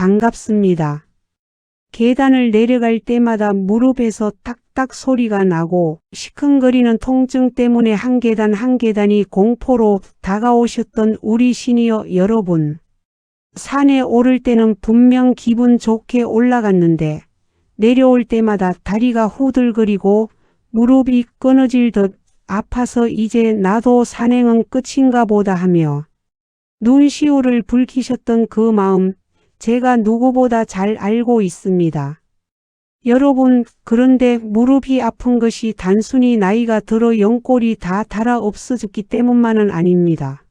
반갑습니다. 계단을 내려갈 때마다 무릎에서 딱딱 소리가 나고 시큰거리는 통증 때문에 한 계단 한 계단이 공포로 다가오셨던 우리 시니어 여러분. 산에 오를 때는 분명 기분 좋게 올라갔는데 내려올 때마다 다리가 후들거리고 무릎이 끊어질 듯 아파서 이제 나도 산행은 끝인가 보다 하며 눈시울을 붉히셨던 그 마음 제가 누구보다 잘 알고 있습니다. 여러분, 그런데 무릎이 아픈 것이 단순히 나이가 들어 연골이 다 닳아 없어졌기 때문만은 아닙니다.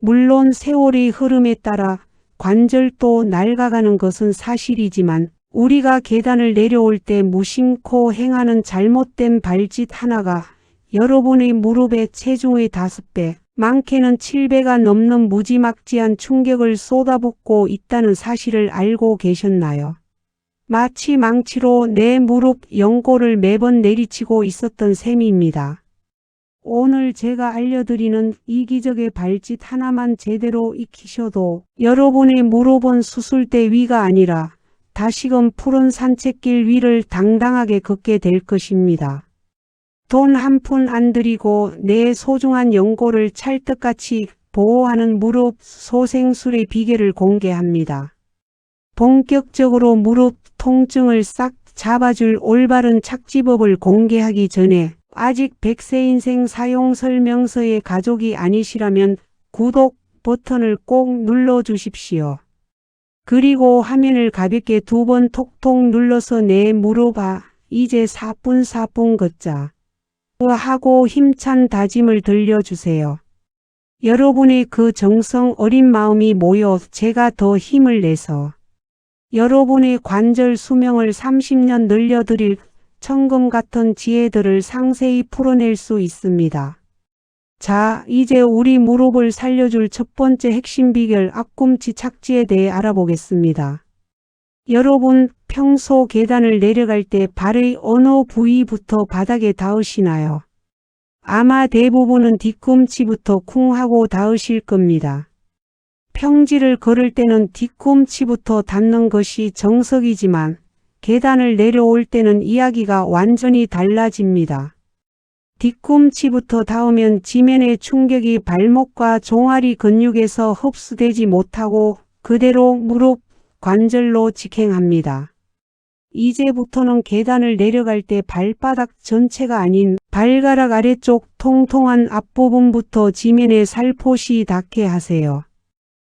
물론 세월의 흐름에 따라 관절도 낡아가는 것은 사실이지만 우리가 계단을 내려올 때 무심코 행하는 잘못된 발짓 하나가 여러분의 무릎의 체중의 5배, 많게는 7배가 넘는 무지막지한 충격을 쏟아붓고 있다는 사실을 알고 계셨나요? 마치 망치로 내 무릎 연골을 매번 내리치고 있었던 셈입니다. 오늘 제가 알려드리는 이기적의 발짓 하나만 제대로 익히셔도 여러분의 무릎은 수술대 위가 아니라 다시금 푸른 산책길 위를 당당하게 걷게 될 것입니다. 돈 한 푼 안 들이고 내 소중한 연골을 찰떡같이 보호하는 무릎 소생술의 비결을 공개합니다. 본격적으로 무릎 통증을 싹 잡아줄 올바른 착지법을 공개하기 전에 아직 100세 인생 사용 설명서의 가족이 아니시라면 구독 버튼을 꼭 눌러주십시오. 그리고 화면을 가볍게 2번 톡톡 눌러서 내 무릎 이제 사뿐사뿐 걷자 하고 힘찬 다짐을 들려주세요. 여러분의 그 정성 어린 마음이 모여 제가 더 힘을 내서 여러분의 관절 수명을 30년 늘려드릴 천금 같은 지혜들을 상세히 풀어낼 수 있습니다. 자, 이제 우리 무릎을 살려줄 첫 번째 핵심 비결 앞꿈치 착지에 대해 알아보겠습니다. 여러분, 평소 계단을 내려갈 때 발의 어느 부위부터 바닥에 닿으시나요? 아마 대부분은 뒤꿈치부터 쿵 하고 닿으실 겁니다. 평지를 걸을 때는 뒤꿈치부터 닿는 것이 정석이지만 계단을 내려올 때는 이야기가 완전히 달라집니다. 뒤꿈치부터 닿으면 지면의 충격이 발목과 종아리 근육에서 흡수되지 못하고 그대로 무릎 관절로 직행합니다. 이제부터는 계단을 내려갈 때 발바닥 전체가 아닌 발가락 아래쪽 통통한 앞부분부터 지면에 살포시 닿게 하세요.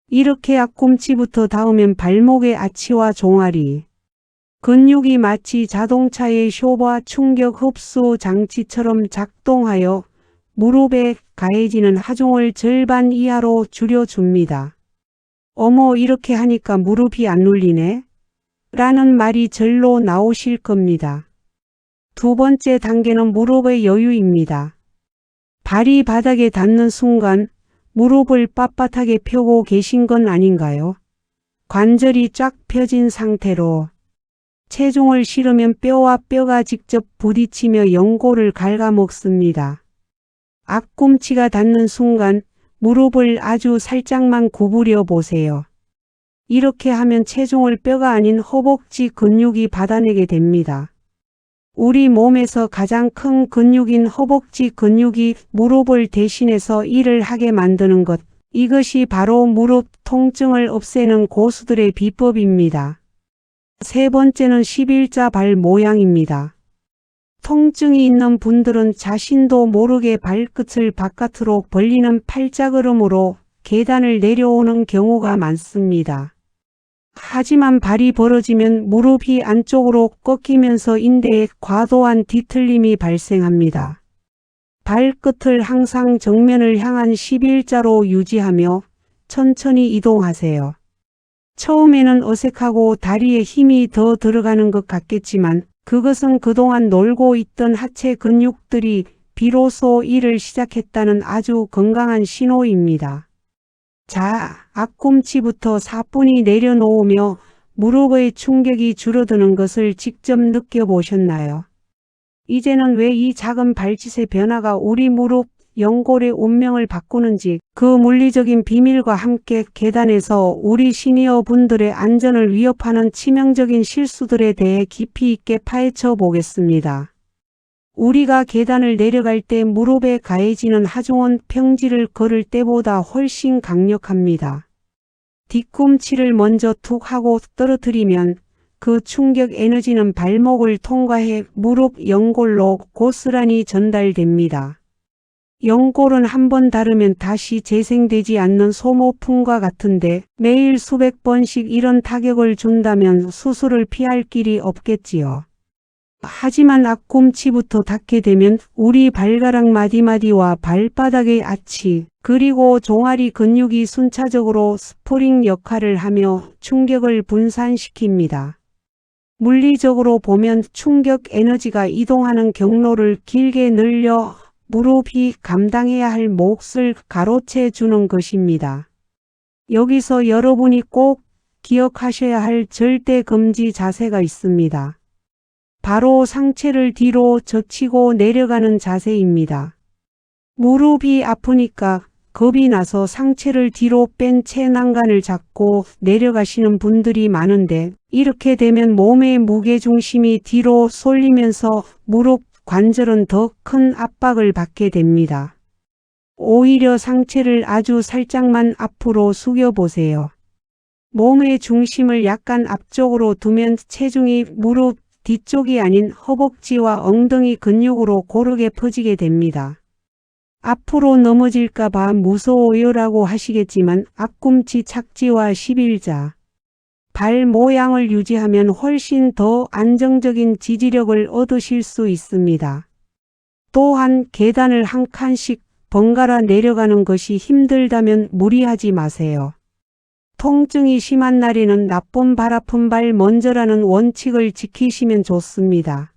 이렇게 앞꿈치부터 닿으면 발목의 아치와 종아리, 근육이 마치 자동차의 쇼바 충격 흡수 장치처럼 작동하여 무릎에 가해지는 하중을 절반 이하로 줄여줍니다. 어머, 이렇게 하니까 무릎이 안 눌리네? 라는 말이 절로 나오실 겁니다. 두 번째 단계는 무릎의 여유입니다. 발이 바닥에 닿는 순간 무릎을 빳빳하게 펴고 계신 건 아닌가요? 관절이 쫙 펴진 상태로 체중을 실으면 뼈와 뼈가 직접 부딪히며 연골을 갉아먹습니다. 앞꿈치가 닿는 순간 무릎을 아주 살짝만 구부려 보세요. 이렇게 하면 체중을 뼈가 아닌 허벅지 근육이 받아내게 됩니다. 우리 몸에서 가장 큰 근육인 허벅지 근육이 무릎을 대신해서 일을 하게 만드는 것. 이것이 바로 무릎 통증을 없애는 고수들의 비법입니다. 세 번째는 11자 발 모양입니다. 통증이 있는 분들은 자신도 모르게 발끝을 바깥으로 벌리는 팔자걸음으로 계단을 내려오는 경우가 많습니다. 하지만 발이 벌어지면 무릎이 안쪽으로 꺾이면서 인대에 과도한 뒤틀림이 발생합니다. 발끝을 항상 정면을 향한 11자로 유지하며 천천히 이동하세요. 처음에는 어색하고 다리에 힘이 더 들어가는 것 같겠지만 그것은 그동안 놀고 있던 하체 근육들이 비로소 일을 시작했다는 아주 건강한 신호입니다. 자, 앞꿈치부터 사뿐히 내려놓으며 무릎의 충격이 줄어드는 것을 직접 느껴보셨나요? 이제는 왜 이 작은 발짓의 변화가 우리 무릎 연골의 운명을 바꾸는지 그 물리적인 비밀과 함께 계단에서 우리 시니어 분들의 안전을 위협하는 치명적인 실수들에 대해 깊이 있게 파헤쳐 보겠습니다. 우리가 계단을 내려갈 때 무릎에 가해지는 하중원 평지를 걸을 때보다 훨씬 강력합니다. 뒤꿈치를 먼저 툭 하고 떨어뜨리면 그 충격 에너지는 발목을 통과해 무릎 연골로 고스란히 전달됩니다. 연골은 한번 닳으면 다시 재생되지 않는 소모품과 같은데 매일 수백 번씩 이런 타격을 준다면 수술을 피할 길이 없겠지요. 하지만 앞꿈치부터 닿게 되면 우리 발가락 마디마디와 발바닥의 아치, 그리고 종아리 근육이 순차적으로 스프링 역할을 하며 충격을 분산시킵니다. 물리적으로 보면 충격 에너지가 이동하는 경로를 길게 늘려 무릎이 감당해야 할 몫을 가로채 주는 것입니다. 여기서 여러분이 꼭 기억하셔야 할 절대 금지 자세가 있습니다. 바로 상체를 뒤로 젖히고 내려가는 자세입니다. 무릎이 아프니까 겁이 나서 상체를 뒤로 뺀 채 난간을 잡고 내려가시는 분들이 많은데 이렇게 되면 몸의 무게중심이 뒤로 쏠리면서 무릎 관절은 더 큰 압박을 받게 됩니다. 오히려 상체를 아주 살짝만 앞으로 숙여 보세요. 몸의 중심을 약간 앞쪽으로 두면 체중이 무릎 뒤쪽이 아닌 허벅지와 엉덩이 근육으로 고르게 퍼지게 됩니다. 앞으로 넘어질까봐 무서워요라고 하시겠지만 앞꿈치 착지와 11자, 발 모양을 유지하면 훨씬 더 안정적인 지지력을 얻으실 수 있습니다. 또한 계단을 한 칸씩 번갈아 내려가는 것이 힘들다면 무리하지 마세요. 통증이 심한 날에는 나쁜 발 아픈 발 먼저라는 원칙을 지키시면 좋습니다.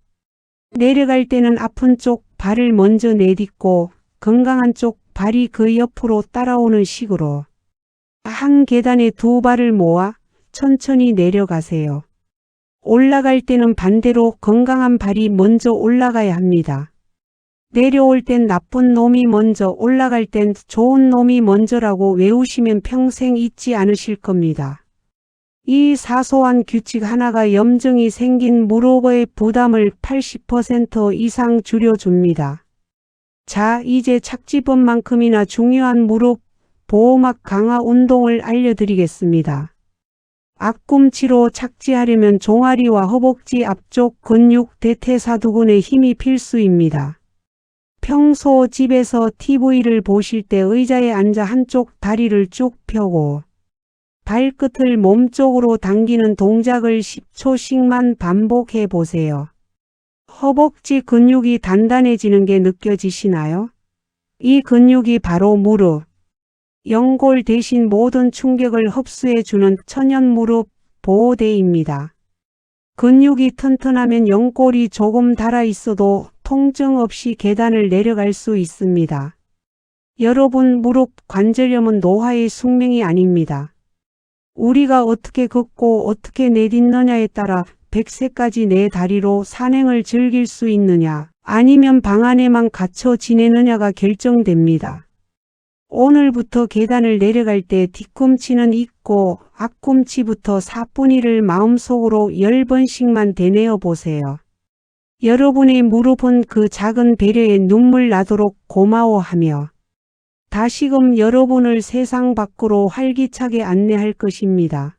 내려갈 때는 아픈 쪽 발을 먼저 내딛고 건강한 쪽 발이 그 옆으로 따라오는 식으로 한 계단에 두 발을 모아 천천히 내려가세요. 올라갈 때는 반대로 건강한 발이 먼저 올라가야 합니다. 내려올 땐 나쁜 놈이 먼저, 올라갈 땐 좋은 놈이 먼저라고 외우시면 평생 잊지 않으실 겁니다. 이 사소한 규칙 하나가 염증이 생긴 무릎의 부담을 80% 이상 줄여줍니다. 자, 이제 착지법만큼이나 중요한 무릎 보호막 강화 운동을 알려드리겠습니다. 앞꿈치로 착지하려면 종아리와 허벅지 앞쪽 근육 대퇴사두근의 힘이 필수입니다. 평소 집에서 TV를 보실 때 의자에 앉아 한쪽 다리를 쭉 펴고 발끝을 몸쪽으로 당기는 동작을 10초씩만 반복해 보세요. 허벅지 근육이 단단해지는 게 느껴지시나요? 이 근육이 바로 무릎, 연골 대신 모든 충격을 흡수해 주는 천연 무릎 보호대입니다. 근육이 튼튼하면 연골이 조금 닳아 있어도 통증 없이 계단을 내려갈 수 있습니다. 여러분, 무릎 관절염은 노화의 숙명이 아닙니다. 우리가 어떻게 걷고 어떻게 내딛느냐에 따라 100세까지 내 다리로 산행을 즐길 수 있느냐, 아니면 방 안에만 갇혀 지내느냐가 결정됩니다. 오늘부터 계단을 내려갈 때 뒤꿈치는 잊고 앞꿈치부터 사뿐히를 마음속으로 10번씩만 되뇌어 보세요. 여러분의 무릎은 그 작은 배려에 눈물 나도록 고마워하며 다시금 여러분을 세상 밖으로 활기차게 안내할 것입니다.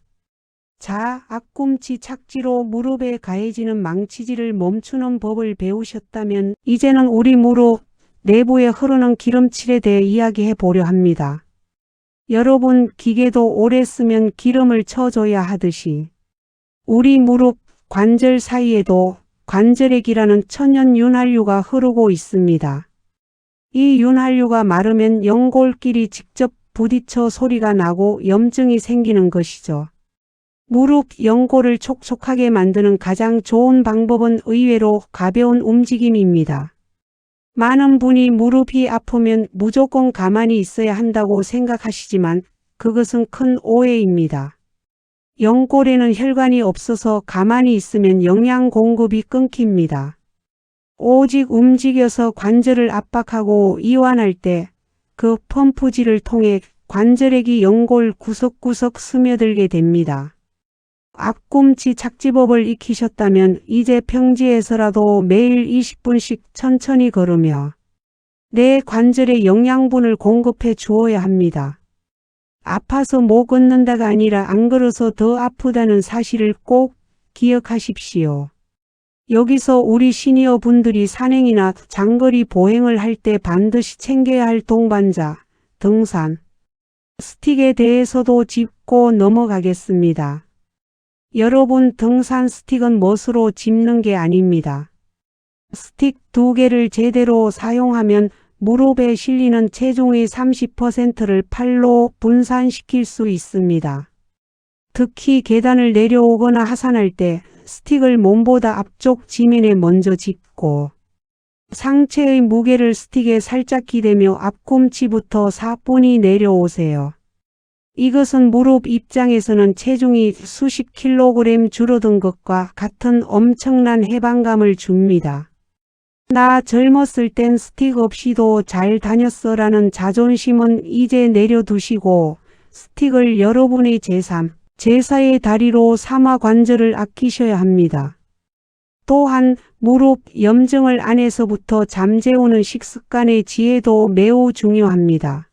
자, 앞꿈치 착지로 무릎에 가해지는 망치질을 멈추는 법을 배우셨다면 이제는 우리 무릎 내부에 흐르는 기름칠에 대해 이야기해 보려 합니다. 여러분, 기계도 오래 쓰면 기름을 쳐줘야 하듯이 우리 무릎 관절 사이에도 관절액이라는 천연 윤활유가 흐르고 있습니다. 이 윤활유가 마르면 연골끼리 직접 부딪혀 소리가 나고 염증이 생기는 것이죠. 무릎 연골을 촉촉하게 만드는 가장 좋은 방법은 의외로 가벼운 움직임입니다. 많은 분이 무릎이 아프면 무조건 가만히 있어야 한다고 생각하시지만 그것은 큰 오해입니다. 연골에는 혈관이 없어서 가만히 있으면 영양 공급이 끊깁니다. 오직 움직여서 관절을 압박하고 이완할 때 그 펌프질을 통해 관절액이 연골 구석구석 스며들게 됩니다. 앞꿈치 착지법을 익히셨다면 이제 평지에서라도 매일 20분씩 천천히 걸으며 내 관절에 영양분을 공급해 주어야 합니다. 아파서 못 걷는다가 아니라 안 걸어서 더 아프다는 사실을 꼭 기억하십시오. 여기서 우리 시니어 분들이 산행이나 장거리 보행을 할 때 반드시 챙겨야 할 동반자, 등산, 스틱에 대해서도 짚고 넘어가겠습니다. 여러분, 등산 스틱은 멋으로 짚는 게 아닙니다. 스틱 2개를 제대로 사용하면 무릎에 실리는 체중의 30%를 팔로 분산시킬 수 있습니다. 특히 계단을 내려오거나 하산할 때 스틱을 몸보다 앞쪽 지면에 먼저 짚고 상체의 무게를 스틱에 살짝 기대며 앞꿈치부터 사뿐히 내려오세요. 이것은 무릎 입장에서는 체중이 수십 킬로그램 줄어든 것과 같은 엄청난 해방감을 줍니다. 나 젊었을 땐 스틱 없이도 잘 다녔어라는 자존심은 이제 내려두시고 스틱을 여러분의 제3, 제4의 다리로 삼아 관절을 아끼셔야 합니다. 또한 무릎 염증을 안에서부터 잠재우는 식습관의 지혜도 매우 중요합니다.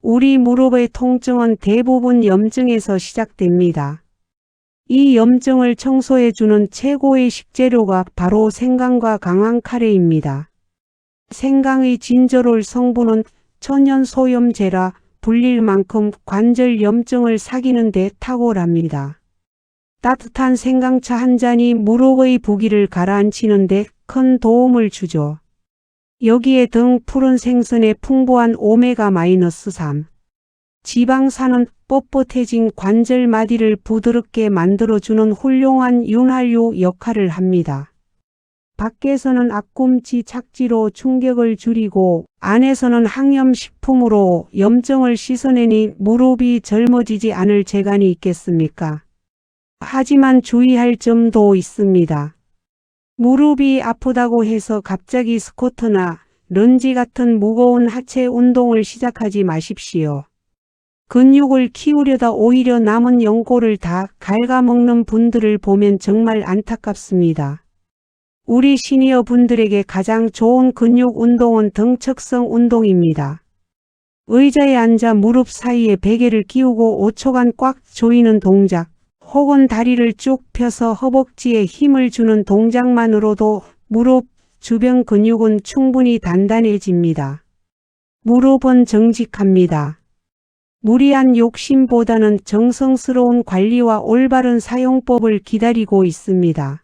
우리 무릎의 통증은 대부분 염증에서 시작됩니다. 이 염증을 청소해주는 최고의 식재료가 바로 생강과 강황 카레입니다. 생강의 진저롤 성분은 천연소염제라 불릴 만큼 관절 염증을 사귀는 데 탁월합니다. 따뜻한 생강차 한 잔이 무릎의 부기를 가라앉히는 데 큰 도움을 주죠. 여기에 등 푸른 생선의 풍부한 오메가-3 지방산은 뻣뻣해진 관절 마디를 부드럽게 만들어주는 훌륭한 윤활유 역할을 합니다. 밖에서는 앞꿈치 착지로 충격을 줄이고 안에서는 항염식품으로 염증을 씻어내니 무릎이 젊어지지 않을 재간이 있겠습니까? 하지만 주의할 점도 있습니다. 무릎이 아프다고 해서 갑자기 스쿼트나 런지 같은 무거운 하체 운동을 시작하지 마십시오. 근육을 키우려다 오히려 남은 연골을 다 갉아먹는 분들을 보면 정말 안타깝습니다. 우리 시니어 분들에게 가장 좋은 근육 운동은 등척성 운동입니다. 의자에 앉아 무릎 사이에 베개를 끼우고 5초간 꽉 조이는 동작, 혹은 다리를 쭉 펴서 허벅지에 힘을 주는 동작만으로도 무릎 주변 근육은 충분히 단단해집니다. 무릎은 정직합니다. 무리한 욕심보다는 정성스러운 관리와 올바른 사용법을 기다리고 있습니다.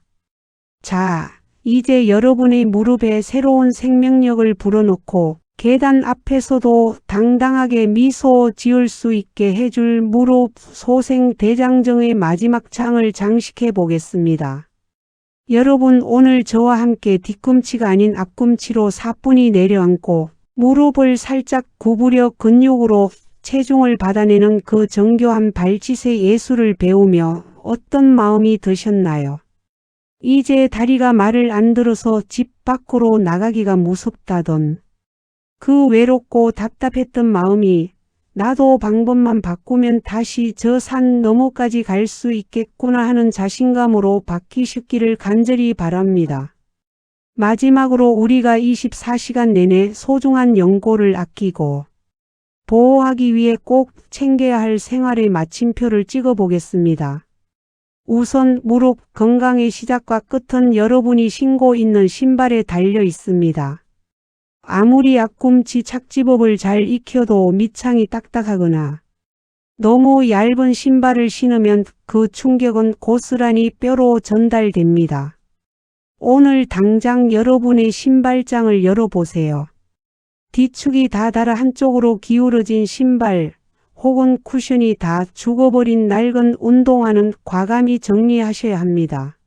자, 이제 여러분의 무릎에 새로운 생명력을 불어넣고 계단 앞에서도 당당하게 미소 지을 수 있게 해줄 무릎 소생 대장정의 마지막 장을 장식해 보겠습니다. 여러분, 오늘 저와 함께 뒤꿈치가 아닌 앞꿈치로 사뿐히 내려앉고 무릎을 살짝 구부려 근육으로 체중을 받아내는 그 정교한 발짓의 예술을 배우며 어떤 마음이 드셨나요? 이제 다리가 말을 안 들어서 집 밖으로 나가기가 무섭다던 그 외롭고 답답했던 마음이 나도 방법만 바꾸면 다시 저 산 너머까지 갈 수 있겠구나 하는 자신감으로 바뀌시기를 간절히 바랍니다. 마지막으로 우리가 24시간 내내 소중한 연골을 아끼고 보호하기 위해 꼭 챙겨야 할 생활의 마침표를 찍어보겠습니다. 우선 무릎 건강의 시작과 끝은 여러분이 신고 있는 신발에 달려 있습니다. 아무리 앞꿈치 착지법을 잘 익혀도 밑창이 딱딱하거나 너무 얇은 신발을 신으면 그 충격은 고스란히 뼈로 전달됩니다. 오늘 당장 여러분의 신발장을 열어보세요. 뒤축이 다 닳아 한쪽으로 기울어진 신발 혹은 쿠션이 다 죽어버린 낡은 운동화는 과감히 정리하셔야 합니다.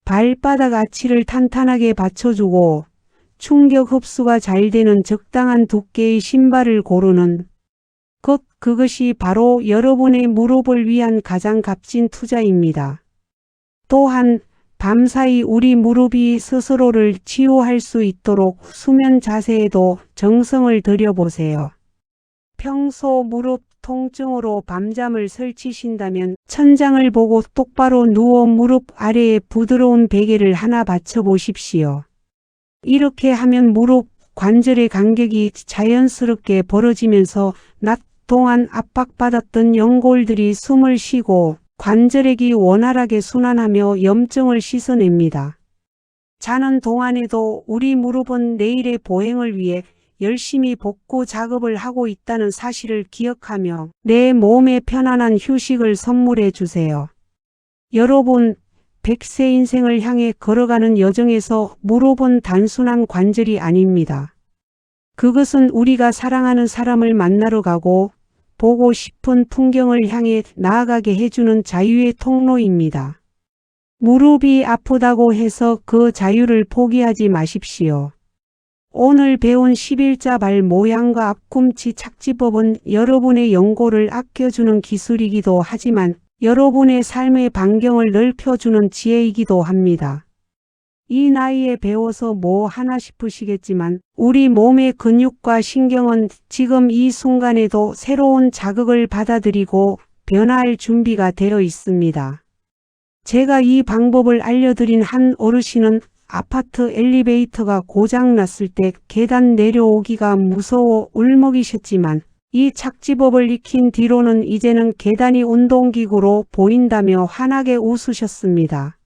발바닥 아치를 탄탄하게 받쳐주고 충격 흡수가 잘 되는 적당한 두께의 신발을 고르는 것, 그것이 바로 여러분의 무릎을 위한 가장 값진 투자입니다. 또한 밤사이 우리 무릎이 스스로를 치유할 수 있도록 수면 자세에도 정성을 들여보세요. 평소 무릎 통증으로 밤잠을 설치신다면 천장을 보고 똑바로 누워 무릎 아래에 부드러운 베개를 하나 받쳐보십시오. 이렇게 하면 무릎 관절의 간격이 자연스럽게 벌어지면서 낮 동안 압박받았던 연골들이 숨을 쉬고 관절액이 원활하게 순환하며 염증을 씻어냅니다. 자는 동안에도 우리 무릎은 내일의 보행을 위해 열심히 복구 작업을 하고 있다는 사실을 기억하며 내 몸에 편안한 휴식을 선물해 주세요. 여러분, 100세 인생을 향해 걸어가는 여정에서 무릎은 단순한 관절이 아닙니다. 그것은 우리가 사랑하는 사람을 만나러 가고 보고 싶은 풍경을 향해 나아가게 해주는 자유의 통로입니다. 무릎이 아프다고 해서 그 자유를 포기하지 마십시오. 오늘 배운 11자 발 모양과 앞꿈치 착지법은 여러분의 연골을 아껴주는 기술이기도 하지만 여러분의 삶의 반경을 넓혀주는 지혜이기도 합니다. 이 나이에 배워서 뭐 하나 싶으시겠지만 우리 몸의 근육과 신경은 지금 이 순간에도 새로운 자극을 받아들이고 변화할 준비가 되어 있습니다. 제가 이 방법을 알려드린 한 어르신은 아파트 엘리베이터가 고장났을 때 계단 내려오기가 무서워 울먹이셨지만 이 착지법을 익힌 뒤로는 이제는 계단이 운동기구로 보인다며 환하게 웃으셨습니다.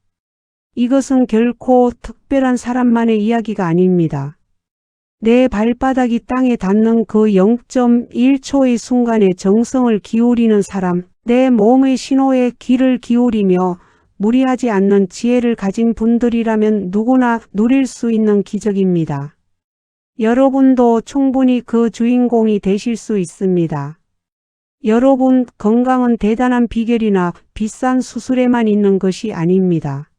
이것은 결코 특별한 사람만의 이야기가 아닙니다. 내 발바닥이 땅에 닿는 그 0.1초의 순간에 정성을 기울이는 사람, 내 몸의 신호에 귀를 기울이며 무리하지 않는 지혜를 가진 분들이라면 누구나 누릴 수 있는 기적입니다. 여러분도 충분히 그 주인공이 되실 수 있습니다. 여러분, 건강은 대단한 비결이나 비싼 수술에만 있는 것이 아닙니다.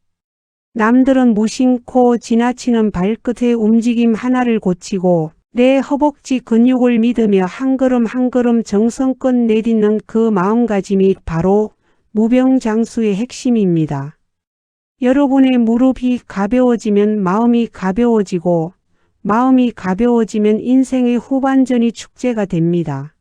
남들은 무심코 지나치는 발끝의 움직임 하나를 고치고 내 허벅지 근육을 믿으며 한 걸음 한 걸음 정성껏 내딛는 그 마음가짐이 바로 무병장수의 핵심입니다. 여러분의 무릎이 가벼워지면 마음이 가벼워지고 마음이 가벼워지면 인생의 후반전이 축제가 됩니다.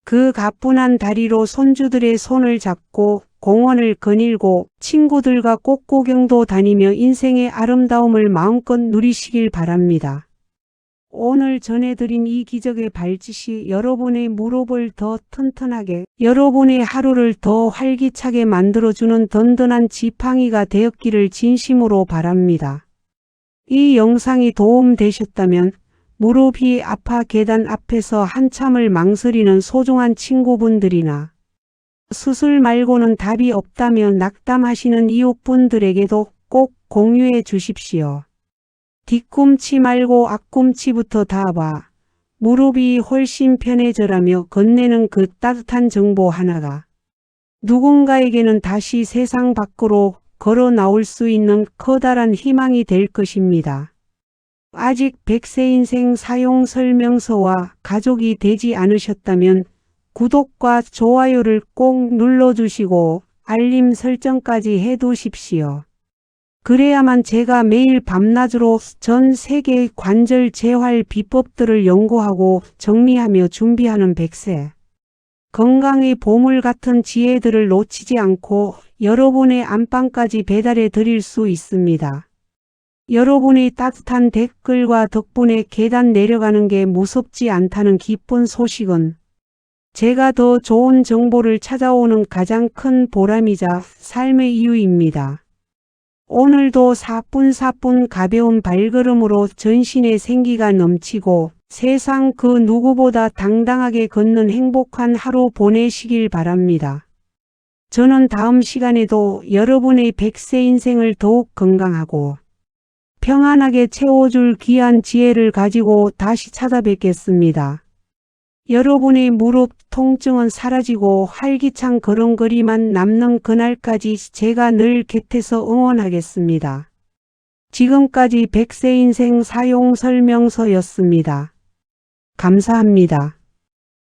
그 가뿐한 다리로 손주들의 손을 잡고 공원을 거닐고 친구들과 꽃구경도 다니며 인생의 아름다움을 마음껏 누리시길 바랍니다. 오늘 전해드린 이 기적의 발짓이 여러분의 무릎을 더 튼튼하게, 여러분의 하루를 더 활기차게 만들어주는 든든한 지팡이가 되었기를 진심으로 바랍니다. 이 영상이 도움되셨다면 무릎이 아파 계단 앞에서 한참을 망설이는 소중한 친구분들이나 수술 말고는 답이 없다며 낙담하시는 이웃분들에게도 꼭 공유해 주십시오. 뒤꿈치 말고 앞꿈치부터 닿아봐. 무릎이 훨씬 편해져라며 건네는 그 따뜻한 정보 하나가 누군가에게는 다시 세상 밖으로 걸어 나올 수 있는 커다란 희망이 될 것입니다. 아직 100세 인생 사용 설명서와 가족이 되지 않으셨다면 구독과 좋아요를 꼭 눌러주시고 알림 설정까지 해두십시오. 그래야만 제가 매일 밤낮으로 전 세계의 관절 재활 비법들을 연구하고 정리하며 준비하는 100세. 건강의 보물 같은 지혜들을 놓치지 않고 여러분의 안방까지 배달해 드릴 수 있습니다. 여러분의 따뜻한 댓글과 덕분에 계단 내려가는 게 무섭지 않다는 기쁜 소식은 제가 더 좋은 정보를 찾아오는 가장 큰 보람이자 삶의 이유입니다. 오늘도 사뿐사뿐 가벼운 발걸음으로 전신에 생기가 넘치고 세상 그 누구보다 당당하게 걷는 행복한 하루 보내시길 바랍니다. 저는 다음 시간에도 여러분의 100세 인생을 더욱 건강하고 평안하게 채워줄 귀한 지혜를 가지고 다시 찾아뵙겠습니다. 여러분의 무릎 통증은 사라지고 활기찬 걸음걸이만 남는 그날까지 제가 늘 곁에서 응원하겠습니다. 지금까지 100세 인생 사용 설명서였습니다. 감사합니다.